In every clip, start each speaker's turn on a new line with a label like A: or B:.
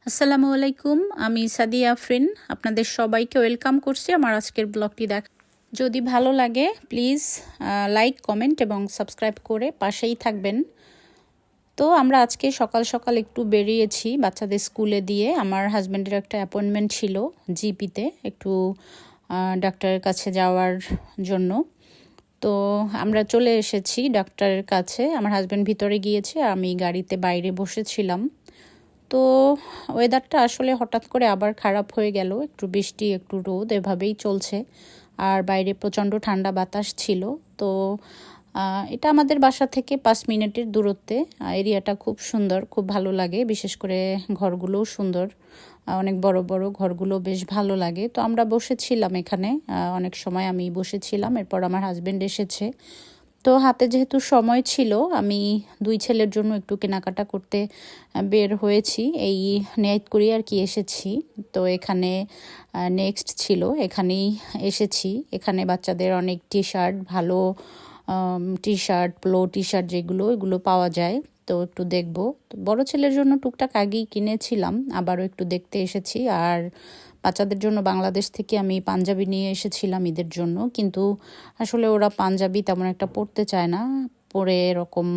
A: আসসালামু আলাইকুম, আমি সাদিয়া আফরিন। আপনাদের সবাইকে ওয়েলকাম করছি আমার আজকের ব্লগটি যদি ভালো লাগে প্লিজ লাইক, কমেন্ট এবং সাবস্ক্রাইব করে পাশেই থাকবেন। তো আমরা আজকে সকাল সকাল একটু বেরিয়েছি বাচ্চাদের স্কুলে দিয়ে। আমার হাজব্যান্ডের একটা অ্যাপয়েন্টমেন্ট ছিল জিপিতে, একটু ডাক্তারের কাছে যাওয়ার জন্য। তো আমরা চলে এসেছি ডাক্তারের কাছে। আমার হাজব্যান্ড ভিতরে গিয়েছে, আমি গাড়িতে বাইরে বসেছিলাম। তো ওয়েদারটা আসলে হঠাৎ করে আবার খারাপ হয়ে গেল, একটু বৃষ্টি একটু রোদ এভাবেই চলছে। আর বাইরে প্রচণ্ড ঠান্ডা বাতাস ছিল। তো এটা আমাদের বাসা থেকে 5 মিনিটের দূরত্বে। এরিয়াটা খুব সুন্দর, খুব ভালো লাগে, বিশেষ করে ঘরগুলোও সুন্দর, অনেক বড় বড় ঘরগুলো বেশ ভালো লাগে। তো আমরা বসেছিলাম এখানে, অনেক সময় আমি বসেছিলাম। এরপর আমার হাজব্যান্ড এসেছে। তো হাতে যেহেতু সময় ছিল, আমি 2 ছেলের জন্য একটু কেনাকাটা করতে বের হয়েছি। এই নিয়ত করি আর কি এসেছি। তো এখানে নেক্সট ছিল, এখানেই এসেছি। এখানে বাচ্চাদের অনেক টি শার্ট, ভালো টি শার্ট, প্লো টি শার্ট যেগুলো, এগুলো পাওয়া যায়। তো একটু দেখবো। তো বড় ছেলের জন্য টুকটাক আগেই কিনেছিলাম, আবারও একটু দেখতে এসেছি। আর বাচ্চাদের জন্য বাংলাদেশ থেকে আমি পাঞ্জাবি নিয়ে এসেছিলাম ঈদের জন্য, কিন্তু আসলে ওরা পাঞ্জাবি তেমন একটা পরতে চায় না, পরে এরকম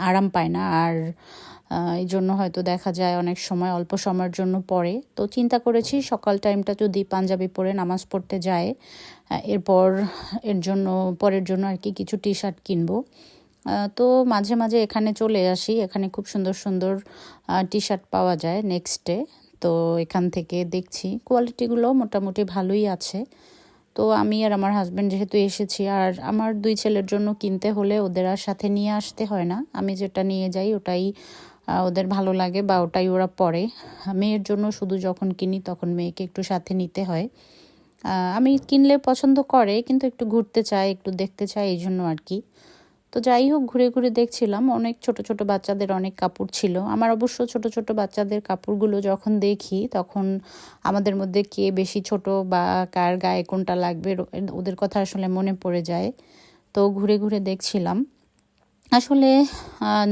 A: আরাম পায় না। আর এই জন্য হয়তো দেখা যায় অনেক সময় অল্প সময়ের জন্য পরে। তো চিন্তা করেছি সকাল টাইমটা যদি পাঞ্জাবি পরে নামাজ পড়তে যায়, এরপর এর জন্য পরের জন্য আর কি কিছু টি শার্ট কিনবো। তো মাঝে মাঝে এখানে চলে আসি, এখানে খুব সুন্দর সুন্দর টি শার্ট পাওয়া যায় নেক্সটে। তো এখান থেকে দেখছি কোয়ালিটিগুলো মোটামুটি ভালোই আছে। তো আমি আর আমার হাজব্যান্ড যেহেতু এসেছি, আর আমার 2 ছেলের জন্য কিনতে হলে ওদের আর সাথে নিয়ে আসতে হয় না, আমি যেটা নিয়ে যাই ওটাই ওদের ভালো লাগে বা ওটাই ওরা পরে। মেয়ের জন্য শুধু যখন কিনি তখন মেয়েকে একটু সাথে নিতে হয়। আমি কিনলে পছন্দ করে, কিন্তু একটু ঘুরতে চায়, একটু দেখতে চায়, এই জন্য আর কি। তো যাই হোক, ঘুরে ঘুরে দেখছিলাম, অনেক ছোট ছোট বাচ্চাদের অনেক কাপড় ছিল। আমার অবশ্য ছোট ছোট বাচ্চাদের কাপড়গুলো যখন দেখি তখন আমাদের মধ্যে কে বেশি ছোট বা কার গায়ে কোনটা লাগবে ওদের কথা আসলে মনে পড়ে যায়। তো ঘুরে ঘুরে দেখছিলাম। আসলে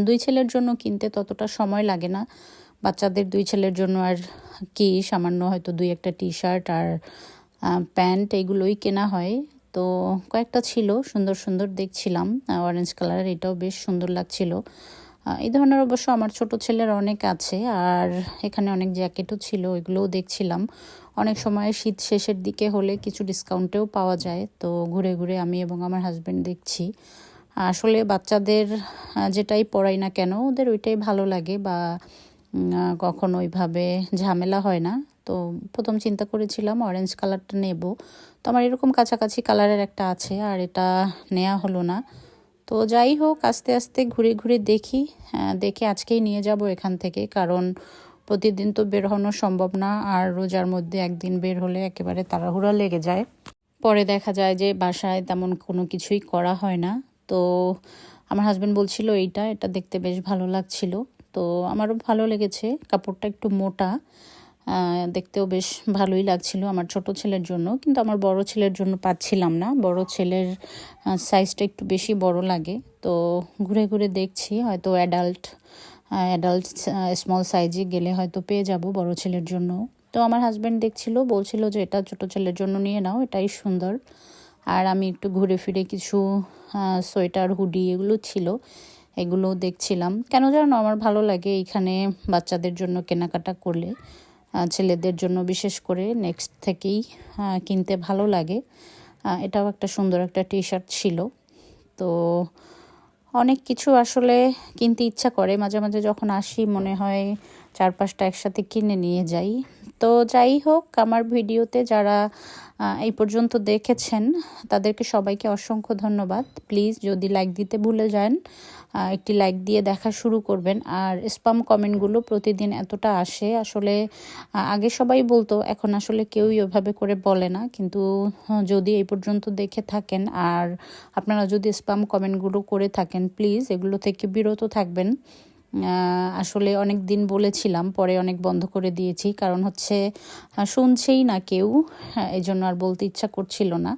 A: 2 ছেলের জন্য কিনতে ততটা সময় লাগে না। বাচ্চাদের 2 ছেলের জন্য আর কি, সামান্য হয়তো 2-1টা টি শার্ট আর প্যান্ট এগুলোই কেনা হয়। তো কয়েকটা ছিল সুন্দর সুন্দর দেখছিলাম, অরেঞ্জ কালারের, এটাও বেশ সুন্দর লাগছিল। এই ধরনের অবশ্য আমার ছোট ছেলের অনেক আছে। আর এখানে অনেক জ্যাকেটও ছিল, এগুলোও দেখছিলাম। অনেক সময় শীত শেষের দিকে হলে কিছু ডিসকাউন্টেও পাওয়া যায়। তো ঘুরে ঘুরে আমি এবং আমার হাজব্যান্ড দেখছি। আসলে বাচ্চাদের যেটাই পড়াই না কেন ওদের ওইটাই ভালো লাগে, বা কখনো ওইভাবে ঝামেলা হয় না। তো প্রথম চিন্তা করেছিলাম অরেঞ্জ কালারটা নেব। তো আমার এরকম কাছাকাছি কালারের একটা আছে, আর এটা নেওয়া হলো না। তো যাই হোক, আস্তে আস্তে ঘুরে ঘুরে দেখি, দেখে আজকেই নিয়ে যাব এখান থেকে, কারণ প্রতিদিন তো বের হনো সম্ভব না। আর রোজার মধ্যে একদিন বের হলে একেবারে তাড়াহুড়া লেগে যায়, পরে দেখা যায় যে বাসায় তেমন কোনো কিছুই করা হয় না। তো আমার হাজব্যান্ড বলছিল এটা দেখতে বেশ ভালো লাগছিল। তো আমারও ভালো লেগেছে, কাপড়টা একটু মোটা, দেখতেও বেশ ভালোই লাগছিল আমার ছোট ছেলের জন্য। কিন্তু আমার বড় ছেলের জন্য পাচ্ছিলাম না, বড় ছেলের সাইজটা একটু বেশি বড় লাগে। তো ঘুরে ঘুরে দেখছি, হয়তো অ্যাডাল্ট স্মল সাইজে গেলে হয়তো পেয়ে যাব বড় ছেলের জন্য। তো আমার হাজব্যান্ড দেখছিল, বলছিল যে এটা ছোট ছেলের জন্য নিয়ে নাও, এটাই সুন্দর। আর আমি একটু ঘুরে ফিরে কিছু সোয়েটার, হুডি এগুলো ছিল, এগুলো দেখছিলাম। কেন জানো আমার ভালো লাগে এইখানে বাচ্চাদের জন্য কেনাকাটা করলে, ছেলেদের জন্য বিশেষ করে নেক্সট থেকেই কিনতে ভালো লাগে। এটাও একটা সুন্দর একটা টি শার্ট ছিল। তো অনেক কিছু আসলে কিনতে ইচ্ছা করে, মাঝে মাঝে যখন আসি মনে হয় 4-5টা একসাথে কিনে নিয়ে যাই। তো যাই হোক, আমার ভিডিওতে যারা এই পর্যন্ত দেখেছেন তাদেরকে সবাইকে অসংখ্য ধন্যবাদ। প্লিজ যদি লাইক দিতে ভুলে যান, একটি লাইক দিয়ে দেখা শুরু করবেন। আর স্পাম কমেন্টগুলো প্রতিদিন এতটা আসে, আসলে আগে সবাই বলতো, এখন আসলে কেউই ওইভাবে করে বলে না। কিন্তু যদি এই পর্যন্ত দেখে থাকেন আর আপনারা যদি স্পাম কমেন্টগুলো করে থাকেন, প্লিজ এগুলো থেকে বিরত থাকবেন। আসলে অনেক দিন বলেছিলাম, পরে অনেক বন্ধ করে দিয়েছি, কারণ হচ্ছে শুনছেই না কেউ, এই জন্য আর বলতে ইচ্ছা করছিল না।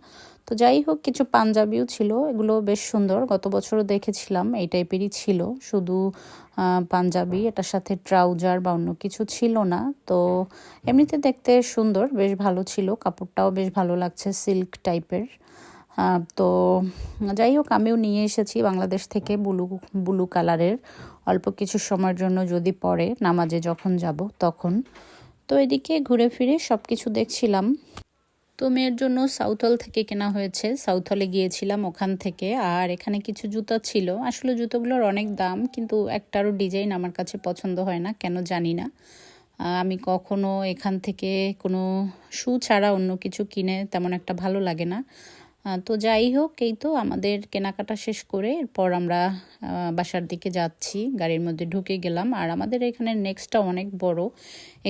A: তো যাই হোক, কিছু পাঞ্জাবিও ছিল, এগুলো বেশ সুন্দর। গত বছরও দেখেছিলাম এই টাইপেরই ছিল, শুধু পাঞ্জাবি, এটার সাথে ট্রাউজার বা অন্য কিছু ছিল না। তো এমনিতে দেখতে সুন্দর, বেশ ভালো ছিল, কাপড়টাও বেশ ভালো লাগছে, সিল্ক টাইপের। তো যাই হোক, আমিও নিয়ে এসেছি বাংলাদেশ থেকে ব্লু ব্লু কালারের, অল্প কিছু সময়ের জন্য যদি পরে নামাজে যখন যাব তখন। তো এদিকে ঘুরে ফিরে সব কিছু দেখছিলাম। তো মেয়ের জন্য সাউথ হল থেকে কেনা হয়েছে, সাউথ হলে গিয়েছিলাম ওখান থেকে। আর এখানে কিছু জুতা ছিল, আসলে জুতোগুলোর অনেক দাম, কিন্তু একটারও ডিজাইন আমার কাছে পছন্দ হয় না, কেন জানি না। আমি কখনো এখান থেকে কোনো শু ছাড়া অন্য কিছু কিনে তেমন একটা ভালো লাগে না। তো যাই হোক, এই তো আমাদের কেনাকাটা শেষ করে এরপর আমরা বাসার দিকে যাচ্ছি, গাড়ির মধ্যে ঢুকে গেলাম। আর আমাদের এখানে নেক্সটটা অনেক বড়,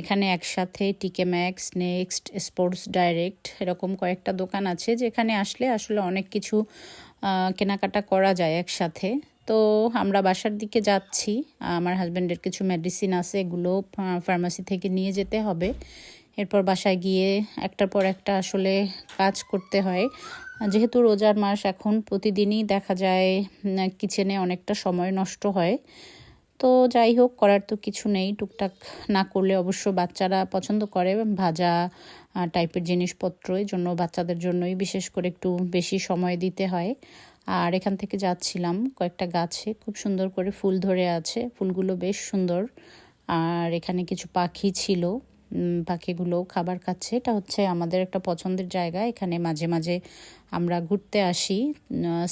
A: এখানে একসাথে টিকে ম্যাক্স, নেক্সট, স্পোর্টস ডাইরেক্ট এরকম কয়েকটা দোকান আছে, যেখানে আসলে আসলে অনেক কিছু কেনাকাটা করা যায় একসাথে। তো আমরা বাসার দিকে যাচ্ছি, আমার হাজব্যান্ডের কিছু মেডিসিন আছে, এগুলো ফার্মাসি থেকে নিয়ে যেতে হবে। এরপর বাসায় গিয়ে একটার পর একটা আসলে কাজ করতে হয়, যেহেতু রোজার মাস, এখন প্রতিদিনই দেখা যায় কিচেনে অনেকটা সময় নষ্ট হয়। তো যাই হোক, করার তো কিছু নেই, টুকটাক না করলে অবশ্য বাচ্চারা পছন্দ করে ভাজা টাইপের জিনিসপত্র, এই জন্য বাচ্চাদের জন্যই বিশেষ করে একটু বেশি সময় দিতে হয়। আর এখান থেকে যাচ্ছিলাম, কয়েকটা গাছে খুব সুন্দর করে ফুল ধরে আছে, ফুলগুলো বেশ সুন্দর। আর এখানে কিছু পাখি ছিল, পাখিগুলো খাবার খাচ্ছে। এটা হচ্ছে আমাদের একটা পছন্দের জায়গা, এখানে মাঝে মাঝে আমরা ঘুরতে আসি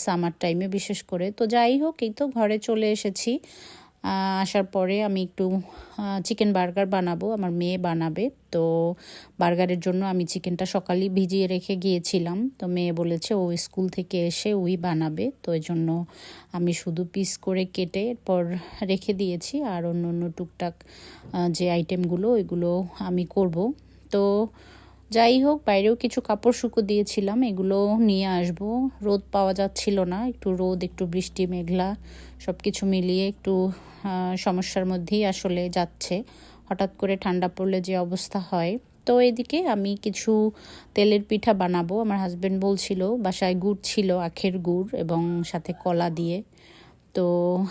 A: সামার টাইমে বিশেষ করে। তো যাই হোক, এই তো ঘরে চলে এসেছি। আসার পরে আমি একটু চিকেন বার্গার বানাবো, আমার মেয়ে বানাবে। তো বার্গারের জন্য আমি চিকেনটা সকালেই ভিজিয়ে রেখে গিয়েছিলাম, তো মেয়ে বলেছে ও স্কুল থেকে এসে ওই বানাবে, তো এই জন্য আমি শুধু পিস করে কেটে এরপর রেখে দিয়েছি। আর অন্য অন্য টুকটাক যে আইটেমগুলো ওইগুলো আমি করব। তো যাই হোক, বাইরেও কিছু কাপড় শুকো দিয়েছিলাম, এগুলো নিয়ে আসব। রোদ পাওয়া যাচ্ছিল না, একটু রোদ, একটু বৃষ্টি, মেঘলা সব কিছু মিলিয়ে একটু সমস্যার মধ্যেই আসলে যাচ্ছে। হঠাৎ করে ঠান্ডা পড়লে যে অবস্থা হয়। তো এদিকে আমি কিছু তেলের পিঠা বানাবো, আমার হাজব্যান্ড বলছিল, বাসায় গুড় ছিল, আখের গুড় এবং সাথে কলা দিয়ে। তো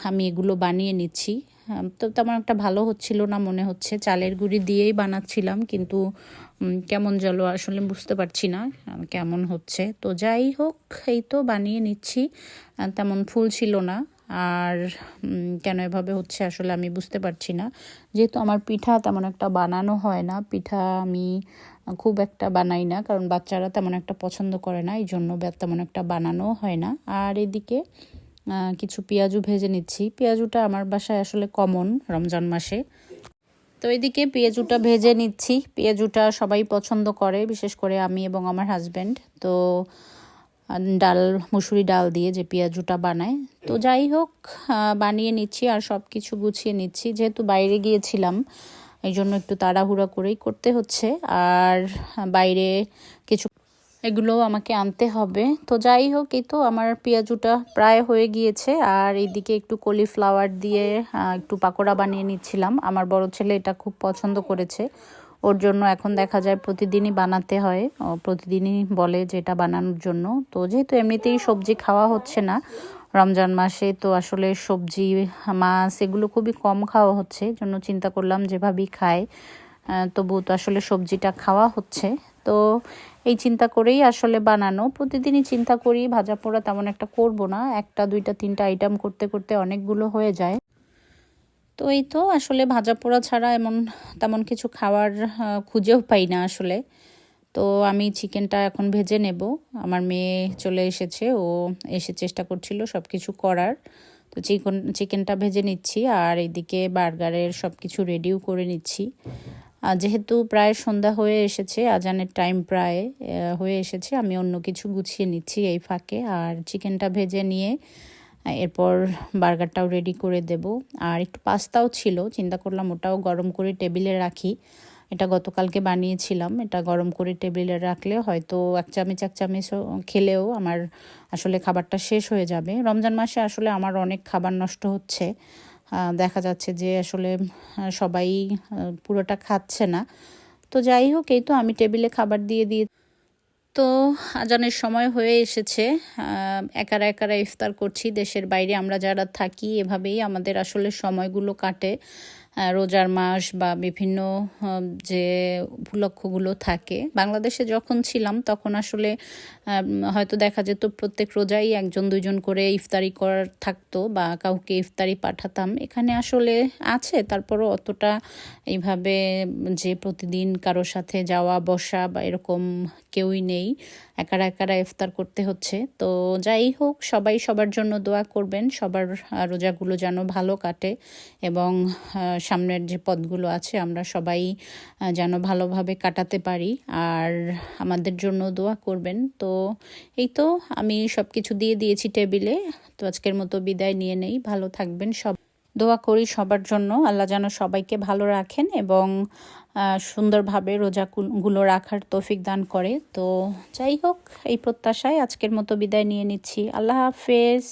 A: আমি এগুলো বানিয়ে নিচ্ছি। তো তেমন একটা ভালো হচ্ছিল না মনে হচ্ছে, চালের গুঁড়ি দিয়েই বানাচ্ছিলাম, কিন্তু কেমন যেন আসলে বুঝতে পারছি না কেমন হচ্ছে। তো যাই হোক, এই তো বানিয়ে নিচ্ছি, তেমন ফুল ছিল না। আর কেন এভাবে হচ্ছে আসলে আমি বুঝতে পারছি না, যেহেতু আমার পিঠা তেমন একটা বানানো হয় না, পিঠা আমি খুব একটা বানাই না, কারণ বাচ্চারা তেমন একটা পছন্দ করে না, এই জন্য তেমন একটা বানানো হয় না। আর এদিকে কিছু পেঁয়াজু ভেজে নিচ্ছি, পেঁয়াজুটা আমার বাসায় আসলে কমন রমজান মাসে। তো এদিকে পেঁয়াজুটা ভেজে নিচ্ছি, পেঁয়াজুটা সবাই পছন্দ করে, বিশেষ করে আমি এবং আমার হাজব্যান্ড। তো ডাল, মুসুরি ডাল দিয়ে যে পেঁয়াজুটা বানায়। তো যাই হোক, বানিয়ে নিচ্ছি আর সব কিছু গুছিয়ে নিচ্ছি, যেহেতু বাইরে গিয়েছিলাম এই জন্য একটু তাড়াহুড়া করেই করতে হচ্ছে। আর বাইরে কিছু এগুলো আমাকে আনতে হবে। তো যাই হোক, এই তো আমার পেঁয়াজুটা প্রায় হয়ে গিয়েছে। আর এইদিকে একটু কলিফ্লাওয়ার দিয়ে একটু পাকোড়া বানিয়ে নিচ্ছিলাম, আমার বড় ছেলে এটা খুব পছন্দ করেছে, ওর জন্য এখন দেখা যায় প্রতিদিনই বানাতে হয়, ও প্রতিদিনই বলে যে এটা বানানোর জন্য। তো যেহেতু এমনিতেই সবজি খাওয়া হচ্ছে না রমজান মাসে, তো আসলে সবজি, মাছ এগুলো খুবই কম খাওয়া হচ্ছে, জন্য চিন্তা করলাম যেভাবেই খায় তবু তো আসলে সবজিটা খাওয়া হচ্ছে। তো এই চিন্তা করেই আসলে বানানো, প্রতিদিনই চিন্তা করি ভাজা পোড়া তেমন একটা করব না, একটা দুইটা তিনটা আইটেম করতে করতে অনেকগুলো হয়ে যায়। তো এই তো আসলে ভাজা পোড়া ছাড়া এমন তেমন কিছু খাওয়ার খুঁজেও পাই না আসলে। তো আমি চিকেনটা এখন ভেজে নেব, আমার মেয়ে চলে এসেছে, ও এসে চেষ্টা করছিল সব কিছু করার। তো চিকেনটা ভেজে নিচ্ছি, আর এইদিকে বার্গারের সব কিছু রেডিও করে নিচ্ছি। যেহেতু প্রায় সন্ধ্যা হয়ে এসেছে, আজানের টাইম প্রায় হয়ে এসেছে, আমি অন্য কিছু গুছিয়ে নিচ্ছি এই ফাঁকে। আর চিকেনটা ভেজে নিয়ে এরপর বার্গারটাও রেডি করে দেব। আর একটু পাস্তাও ছিল, চিন্তা করলাম ওটাও গরম করে টেবিলে রাখি, এটা গতকালকে বানিয়েছিলাম, এটা গরম করে টেবিলে রাখলে হয়তো এক চামচ খেলেও আমার আসলে খাবারটা শেষ হয়ে যাবে। রমজান মাসে আসলে আমার অনেক খাবার নষ্ট হচ্ছে, দেখা যাচ্ছে যে আসলে সবাই পুরোটা খাচ্ছে না। তো যাই হোক, এই তো আমি টেবিলে খাবার দিয়ে তো আজানের সময় হয়ে এসেছে। একারা একারা ইফতার করছি। দেশের বাইরে আমরা যারা থাকি এভাবেই আমাদের আসলে সময়গুলো কাটে। রোজার মাস বা বিভিন্ন যে উপলক্ষগুলো থাকে। বাংলাদেশে যখন ছিলাম তখন আসলে হয়তো দেখা যেত প্রত্যেক রোজাই 1-2 জন করে ইফতারি করার থাকতো বা কাউকে ইফতারি পাঠাতাম। এখানে আসলে আছে, তারপরও অতটা এইভাবে যে প্রতিদিন কারোর সাথে যাওয়া বসা বা এরকম কেউই নেই। একারা একারা ইফতার করতে হচ্ছে। তো যাই হোক, সবাই সবার জন্য দোয়া করবেন, সবার রোজাগুলো যেন ভালো কাটে এবং সামনের যে পথগুলো আছে আমরা সবাই যেন ভালোভাবে কাটাতে পারি। আর আমাদের জন্য দোয়া করবেন। তো এই তো আমি সব কিছু দিয়ে দিয়েছি টেবিলে। তো আজকের মতো বিদায় নিয়ে নেই। ভালো থাকবেন সব। দোয়া করি সবার জন্য, আল্লাহ যেন সবাইকে ভালো রাখেন এবং সুন্দরভাবে রোজাগুলো রাখার তৌফিক দান করে। তো যাই হোক, এই প্রত্যাশায় আজকের মতো বিদায় নিয়ে নিচ্ছি। আল্লাহ হাফেজ।